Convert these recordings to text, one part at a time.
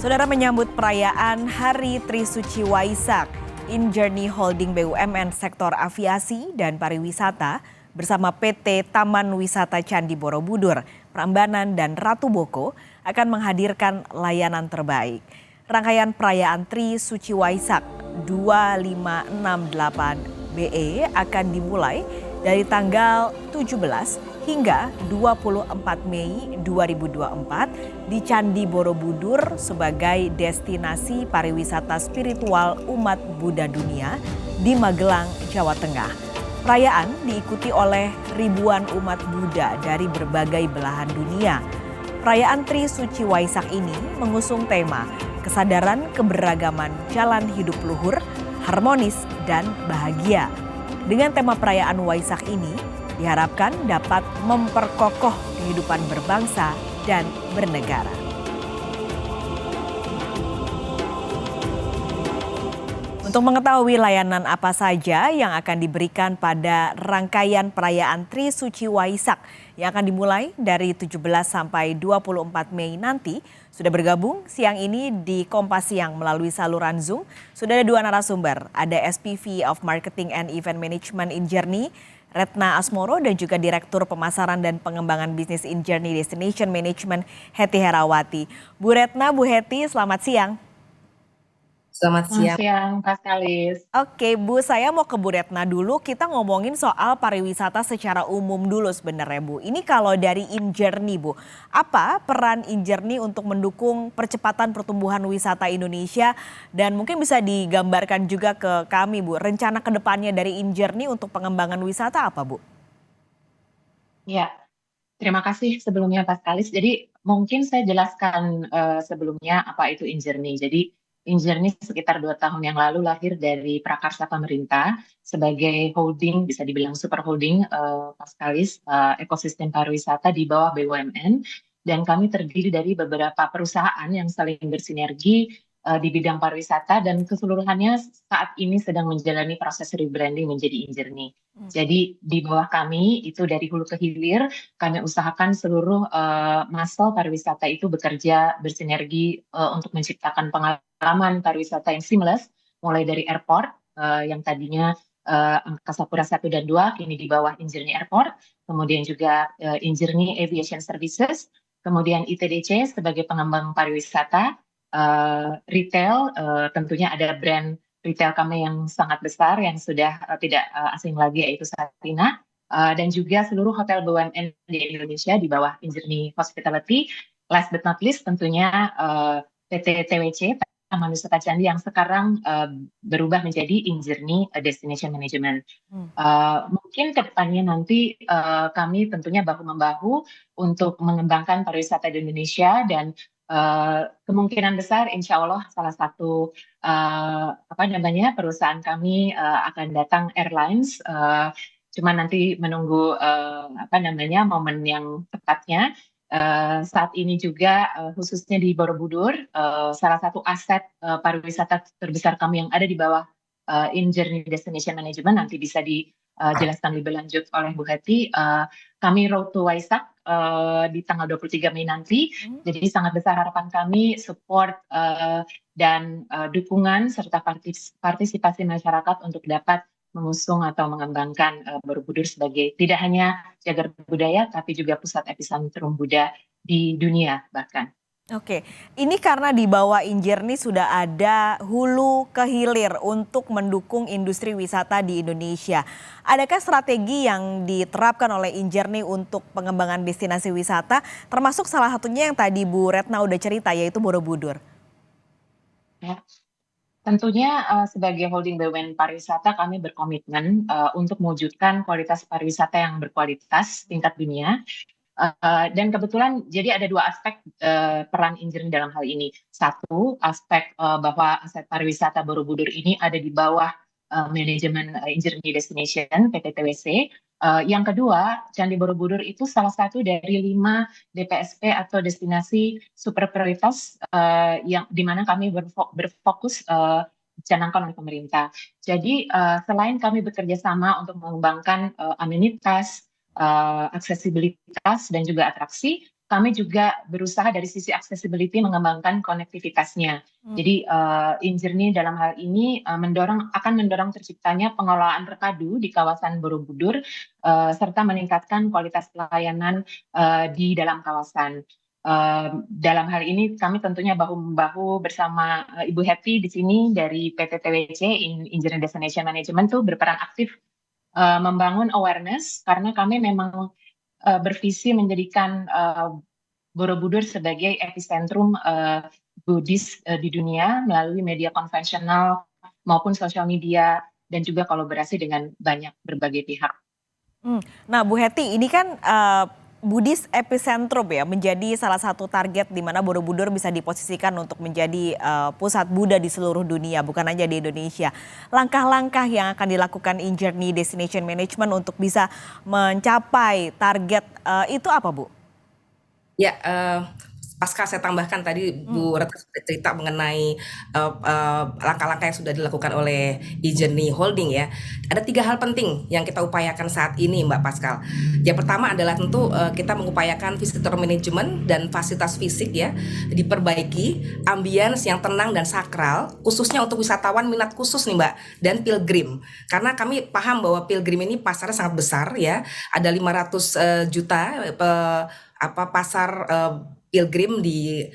Saudara menyambut perayaan Hari Trisuci Waisak, InJourney Holding BUMN sektor aviasi dan pariwisata bersama PT Taman Wisata Candi Borobudur, Prambanan dan Ratu Boko akan menghadirkan layanan terbaik. Rangkaian perayaan Trisuci Waisak 2568 BE akan dimulai dari tanggal 17 hingga 24 Mei 2024 di Candi Borobudur sebagai destinasi pariwisata spiritual umat Buddha dunia di Magelang, Jawa Tengah. Perayaan diikuti oleh ribuan umat Buddha dari berbagai belahan dunia. Perayaan Trisuci Waisak ini mengusung tema kesadaran keberagaman jalan hidup luhur, harmonis dan bahagia. Dengan tema perayaan Waisak ini, diharapkan dapat memperkokoh kehidupan berbangsa dan bernegara. Untuk mengetahui layanan apa saja yang akan diberikan pada rangkaian perayaan Trisuci Waisak yang akan dimulai dari 17 sampai 24 Mei nanti, sudah bergabung siang ini di Kompas Siang melalui saluran Zoom. Sudah ada dua narasumber, ada SPV of Marketing and Event Management InJourney, Retna Asmoro, dan juga Direktur Pemasaran dan Pengembangan Bisnis InJourney Destination Management, Hetty Herawati. Bu Retna, Bu Hetty, selamat siang. Selamat siang. Selamat siang, Pak Kalis. Oke, Bu, saya mau ke Bu Retna dulu. Kita ngomongin soal pariwisata secara umum dulu sebenarnya, Bu. Ini kalau dari InJourney, Bu, apa peran InJourney untuk mendukung percepatan pertumbuhan wisata Indonesia? Dan mungkin bisa digambarkan juga ke kami, Bu, rencana kedepannya dari InJourney untuk pengembangan wisata apa, Bu? Ya, terima kasih sebelumnya Pak Kalis. Jadi mungkin saya jelaskan sebelumnya apa itu InJourney. Jadi InJourney sekitar 2 tahun yang lalu lahir dari prakarsa pemerintah sebagai holding, bisa dibilang super holding, Pak Kalis, ekosistem pariwisata di bawah BUMN. Dan kami terdiri dari beberapa perusahaan yang saling bersinergi di bidang pariwisata dan keseluruhannya saat ini sedang menjalani proses rebranding menjadi InJourney. Jadi di bawah kami itu dari hulu ke hilir kami usahakan seluruh muscle pariwisata itu bekerja bersinergi untuk menciptakan pengalaman pariwisata yang seamless, mulai dari airport yang tadinya Angkasa Pura 1 dan 2 kini di bawah InJourney Airport, kemudian juga InJourney Aviation Services, kemudian ITDC sebagai pengembang pariwisata, retail, tentunya ada brand retail kami yang sangat besar yang sudah tidak asing lagi yaitu Satina, dan juga seluruh hotel BUMN di Indonesia di bawah InJourney Hospitality. Last but not least tentunya PT TWC, Taman Wisata Candi yang sekarang berubah menjadi InJourney Destination Management. Mungkin ke depannya nanti kami tentunya bahu-membahu untuk mengembangkan pariwisata di Indonesia dan kemungkinan besar insya Allah salah satu perusahaan kami akan datang airlines, cuma nanti menunggu momen yang tepatnya. Saat ini juga khususnya di Borobudur, salah satu aset pariwisata terbesar kami yang ada di bawah InJourney Destination Management, nanti bisa dijelaskan lebih lanjut oleh Bu Hetty. Kami Road to Waisak di tanggal 23 Mei nanti. Jadi sangat besar harapan kami support dan dukungan serta partisipasi masyarakat untuk dapat mengusung atau mengembangkan Borobudur sebagai tidak hanya jagar budaya tapi juga pusat epicentrum Buddha di dunia bahkan. Oke, ini karena di bawah InJourney sudah ada hulu ke hilir untuk mendukung industri wisata di Indonesia. Adakah strategi yang diterapkan oleh InJourney untuk pengembangan destinasi wisata, termasuk salah satunya yang tadi Bu Retna udah cerita, yaitu Borobudur? Ya. Tentunya sebagai holding BUMN pariwisata kami berkomitmen untuk mewujudkan kualitas pariwisata yang berkualitas tingkat dunia. Dan kebetulan jadi ada dua aspek peran InJourney dalam hal ini. Satu, aspek bahwa aset pariwisata Borobudur ini ada di bawah manajemen InJourney Destination PT TWC. Yang kedua, Candi Borobudur itu salah satu dari 5 DPSP atau destinasi super prioritas yang dimana kami berfokus dicanangkan oleh pemerintah. Jadi selain kami bekerja sama untuk mengembangkan amenitas, aksesibilitas dan juga atraksi, kami juga berusaha dari sisi accessibility mengembangkan konektivitasnya. Jadi InJourney dalam hal ini akan mendorong terciptanya pengelolaan terpadu di kawasan Borobudur serta meningkatkan kualitas pelayanan di dalam kawasan. Dalam hal ini kami tentunya bahu-membahu bersama Ibu Hetty di sini dari PT TWC InJourney Destination Management tuh berperan aktif membangun awareness karena kami memang bervisi menjadikan Borobudur sebagai epicentrum Buddhis di dunia melalui media konvensional maupun sosial media dan juga kolaborasi dengan berbagai pihak. Nah, Bu Hetty, ini kan Buddhis epicentrum ya, menjadi salah satu target di mana Borobudur bisa diposisikan untuk menjadi pusat Buddha di seluruh dunia, bukan hanya di Indonesia. Langkah-langkah yang akan dilakukan InJourney Destination Management untuk bisa mencapai target itu apa, Bu? Ya, pasca saya tambahkan tadi Bu Retno sudah cerita mengenai langkah-langkah yang sudah dilakukan oleh InJourney Holding ya. Ada 3 hal penting yang kita upayakan saat ini, Mbak Pascal. Yang pertama adalah tentu kita mengupayakan visitor management dan fasilitas fisik ya diperbaiki, ambience yang tenang dan sakral, khususnya untuk wisatawan minat khusus nih Mbak dan pilgrim. Karena kami paham bahwa pilgrim ini pasarnya sangat besar ya, ada 500 juta pasar pilgrim di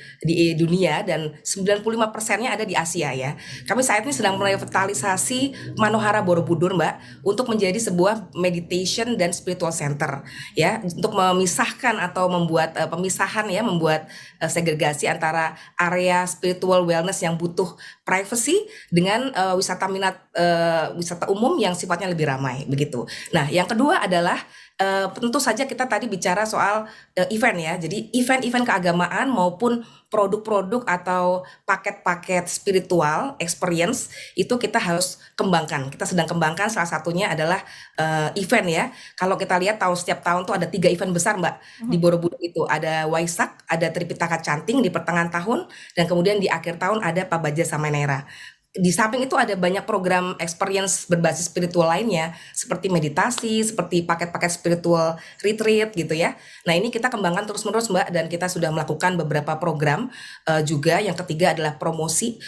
dunia dan 95%-nya ada di Asia ya. Kami saat ini sedang merevitalisasi Manohara Borobudur Mbak untuk menjadi sebuah meditation dan spiritual center ya, untuk memisahkan atau membuat pemisahan ya, membuat segregasi antara area spiritual wellness yang butuh privacy dengan wisata wisata umum yang sifatnya lebih ramai begitu. Nah, yang kedua adalah tentu saja kita tadi bicara soal event ya. Jadi event-event keagamaan maupun produk-produk atau paket-paket spiritual experience itu kita harus kembangkan. Kita sedang kembangkan, salah satunya adalah event ya. Kalau kita lihat setiap tahun tuh ada 3 event besar Mbak di Borobudur itu. Ada Waisak, ada Tripitaka Canting di pertengahan tahun, dan kemudian di akhir tahun ada Pabaja Samanera. Di samping itu ada banyak program experience berbasis spiritual lainnya seperti meditasi, seperti paket-paket spiritual retreat gitu ya. Nah, ini kita kembangkan terus-menerus Mbak, dan kita sudah melakukan beberapa program juga. Yang ketiga adalah promosi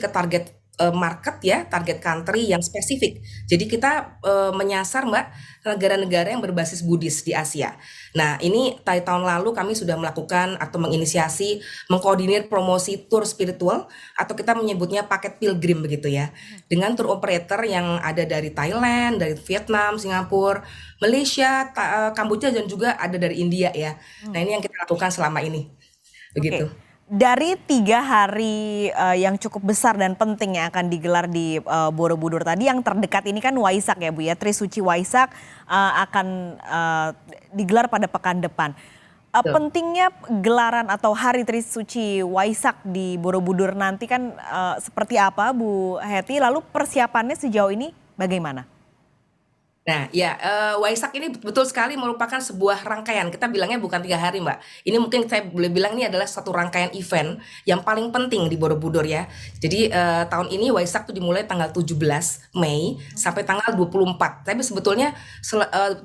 ke target market ya, target country yang spesifik. Jadi kita menyasar Mbak negara-negara yang berbasis Buddhis di Asia. Nah, ini tahun lalu kami sudah melakukan atau menginisiasi mengkoordinir promosi tour spiritual atau kita menyebutnya paket pilgrim begitu ya. Dengan tour operator yang ada dari Thailand, dari Vietnam, Singapura, Malaysia, Kamboja, dan juga ada dari India ya. Nah, ini yang kita lakukan selama ini. Begitu. Oke. Dari 3 hari yang cukup besar dan penting yang akan digelar di Borobudur tadi, yang terdekat ini kan Waisak ya Bu ya, Trisuci Waisak akan digelar pada pekan depan. Pentingnya gelaran atau hari Trisuci Waisak di Borobudur nanti kan seperti apa Bu Hetty, lalu persiapannya sejauh ini bagaimana? Nah, ya, Waisak ini betul sekali merupakan sebuah rangkaian. Kita bilangnya bukan 3 hari, Mbak. Ini mungkin saya boleh bilang ini adalah satu rangkaian event yang paling penting di Borobudur ya. Jadi tahun ini Waisak tuh dimulai tanggal 17 Mei sampai tanggal 24. Tapi sebetulnya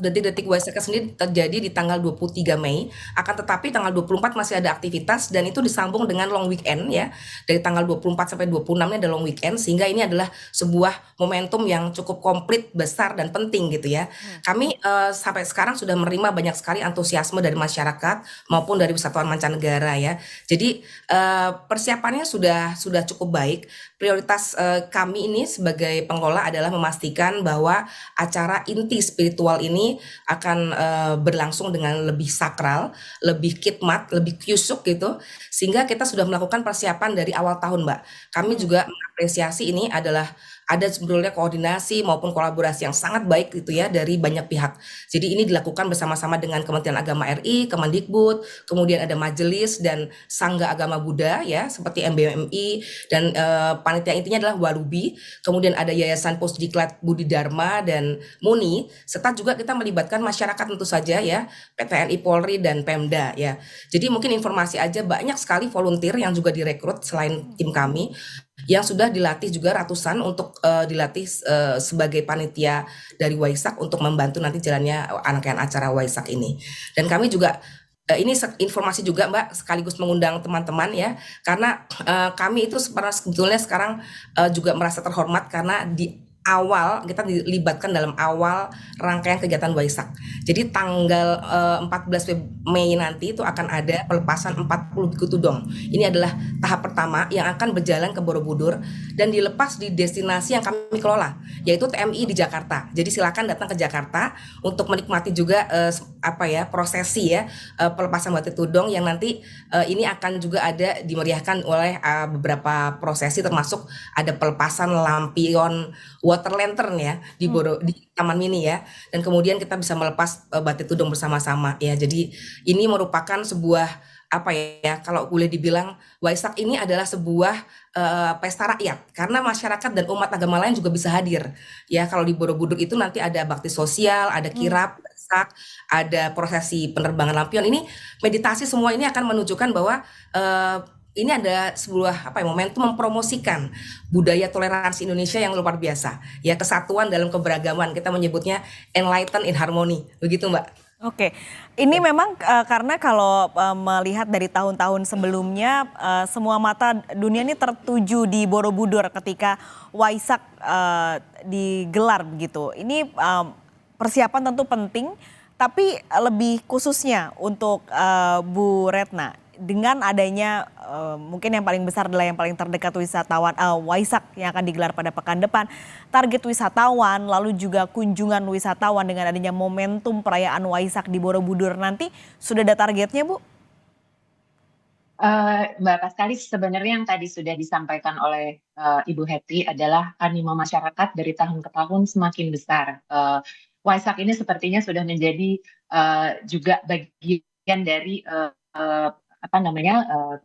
detik-detik Waisaknya sendiri terjadi di tanggal 23 Mei. Akan tetapi tanggal 24 masih ada aktivitas dan itu disambung dengan long weekend ya. Dari tanggal 24 sampai 26 ini ada long weekend, sehingga ini adalah sebuah momentum yang cukup komplit, besar dan penting gitu ya. Kami sampai sekarang sudah menerima banyak sekali antusiasme dari masyarakat maupun dari wisatawan mancanegara ya. Jadi persiapannya sudah cukup baik. Prioritas kami ini sebagai pengelola adalah memastikan bahwa acara inti spiritual ini akan berlangsung dengan lebih sakral, lebih khidmat, lebih kyusuk gitu. Sehingga kita sudah melakukan persiapan dari awal tahun, Mbak. Kami juga mengapresiasi ini adalah ada sebetulnya koordinasi maupun kolaborasi yang sangat baik gitu ya dari banyak pihak. Jadi ini dilakukan bersama-sama dengan Kementerian Agama RI, Kemendikbud, kemudian ada Majelis dan Sangga Agama Buddha ya seperti MBMI, dan panitia intinya adalah Walubi, kemudian ada Yayasan Pusdiklat Budi Dharma dan MUNI, serta juga kita melibatkan masyarakat tentu saja ya, PTNI Polri dan Pemda ya. Jadi mungkin informasi aja, banyak sekali volunteer yang juga direkrut selain tim kami, yang sudah dilatih juga ratusan untuk dilatih sebagai panitia dari Waisak untuk membantu nanti jalannya rangkaian acara Waisak ini. Dan kami juga Ini informasi juga Mbak, sekaligus mengundang teman-teman ya, karena kami itu sebetulnya sekarang juga merasa terhormat karena di awal kita dilibatkan dalam awal rangkaian kegiatan Waisak. Jadi tanggal 14 Mei nanti itu akan ada pelepasan 40 biku tudong. Ini adalah tahap pertama yang akan berjalan ke Borobudur dan dilepas di destinasi yang kami kelola, yaitu TMI di Jakarta. Jadi silakan datang ke Jakarta untuk menikmati juga prosesi ya, pelepasan batik tudong yang nanti ini akan juga ada dimeriahkan oleh beberapa prosesi, termasuk ada pelepasan lampion water lantern ya di Taman Mini ya, dan kemudian kita bisa melepas batik tudong bersama-sama ya. Jadi ini merupakan sebuah kalau boleh dibilang Waisak ini adalah sebuah pesta rakyat karena masyarakat dan umat agama lain juga bisa hadir ya. Kalau di Borobudur itu nanti ada bakti sosial, ada kirap, Waisak, ada prosesi penerbangan lampion. Ini meditasi, semua ini akan menunjukkan bahwa ini ada sebuah momentum mempromosikan budaya toleransi Indonesia yang luar biasa ya, kesatuan dalam keberagaman, kita menyebutnya enlighten in harmony, begitu Mbak. Oke, ini memang karena kalau melihat dari tahun-tahun sebelumnya semua mata dunia ini tertuju di Borobudur ketika Waisak digelar begitu. Ini persiapan tentu penting, tapi lebih khususnya untuk Bu Retna, dengan adanya mungkin yang paling besar adalah yang paling terdekat wisatawan Waisak yang akan digelar pada pekan depan. Target wisatawan lalu juga kunjungan wisatawan dengan adanya momentum perayaan Waisak di Borobudur nanti sudah ada targetnya Bu? Mbak Paskalis, sebenarnya yang tadi sudah disampaikan oleh Ibu Hetty adalah animo masyarakat dari tahun ke tahun semakin besar. Waisak ini sepertinya sudah menjadi juga bagian dari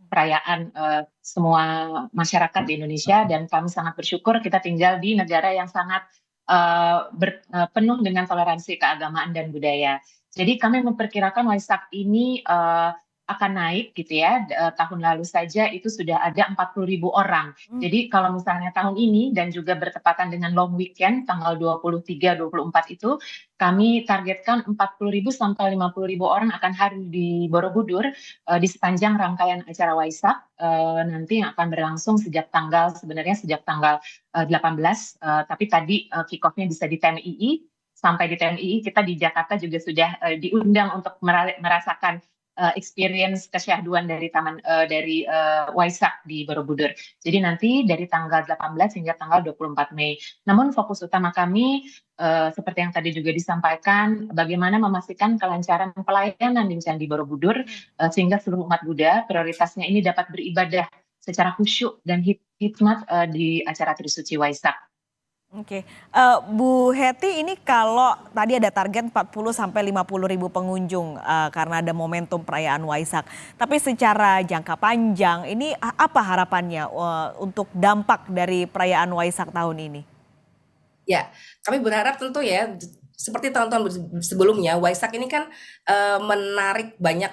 perayaan semua masyarakat di Indonesia, dan kami sangat bersyukur kita tinggal di negara yang sangat penuh dengan toleransi keagamaan dan budaya. Jadi kami memperkirakan Waisak ini akan naik gitu ya. Tahun lalu saja itu sudah ada 40.000 orang. Jadi kalau misalnya tahun ini dan juga bertepatan dengan long weekend tanggal 23-24 itu, kami targetkan 40.000 sampai 50.000 orang akan hadir di Borobudur di sepanjang rangkaian acara Waisak nanti yang akan berlangsung sejak tanggal 18, tapi tadi kick off-nya bisa di TMII. Sampai di TMII kita di Jakarta juga sudah diundang untuk merasakan experience kesyahduan dari Waisak di Borobudur. Jadi nanti dari tanggal 18 hingga tanggal 24 Mei. Namun fokus utama kami seperti yang tadi juga disampaikan, bagaimana memastikan kelancaran pelayanan di Candi Borobudur sehingga seluruh umat Buddha prioritasnya ini dapat beribadah secara khusyuk dan hikmat di acara Trisuci Waisak. Oke, Bu Hetty, ini kalau tadi ada target 40 sampai 50.000 pengunjung karena ada momentum perayaan Waisak. Tapi secara jangka panjang ini apa harapannya untuk dampak dari perayaan Waisak tahun ini? Ya, kami berharap tentu ya seperti tahun-tahun sebelumnya, Waisak ini kan menarik banyak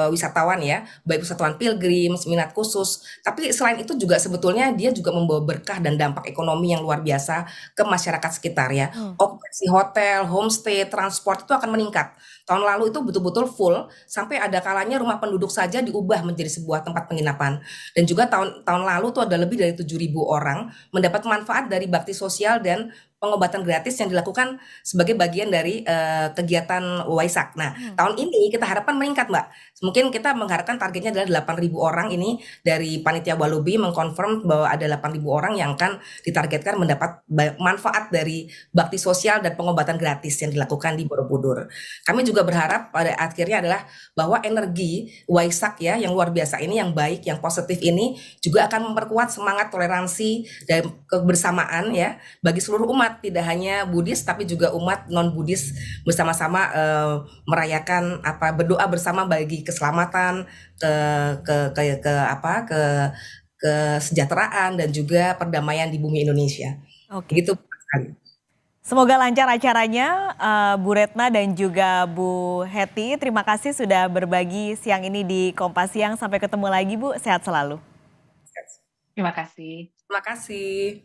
wisatawan ya, baik wisatawan pilgrim, minat khusus. Tapi selain itu juga sebetulnya dia juga membawa berkah dan dampak ekonomi yang luar biasa ke masyarakat sekitar ya. Okupansi hotel, homestay, transport itu akan meningkat. Tahun lalu itu betul-betul full, sampai ada kalanya rumah penduduk saja diubah menjadi sebuah tempat penginapan. Dan juga tahun lalu itu ada lebih dari 7.000 orang mendapat manfaat dari bakti sosial dan pengobatan gratis yang dilakukan sebagai bagian dari kegiatan Waisak. Nah, tahun ini kita harapkan meningkat, Mbak. Mungkin kita mengharapkan targetnya adalah 8.000 orang. Ini dari Panitia Walubi mengkonfirm bahwa ada 8.000 orang yang akan ditargetkan mendapat manfaat dari bakti sosial dan pengobatan gratis yang dilakukan di Borobudur. Kami juga berharap pada akhirnya adalah bahwa energi Waisak ya yang luar biasa ini, yang baik, yang positif ini juga akan memperkuat semangat toleransi dan kebersamaan ya bagi seluruh umat, tidak hanya Buddhis tapi juga umat non Buddhis bersama-sama merayakan berdoa bersama bagi keselamatan, kesejahteraan dan juga perdamaian di bumi Indonesia. Oke. Gitu. Semoga lancar acaranya, Bu Retna dan juga Bu Hetty. Terima kasih sudah berbagi siang ini di Kompas Siang. Sampai ketemu lagi Bu, sehat selalu. Terima kasih. Terima kasih.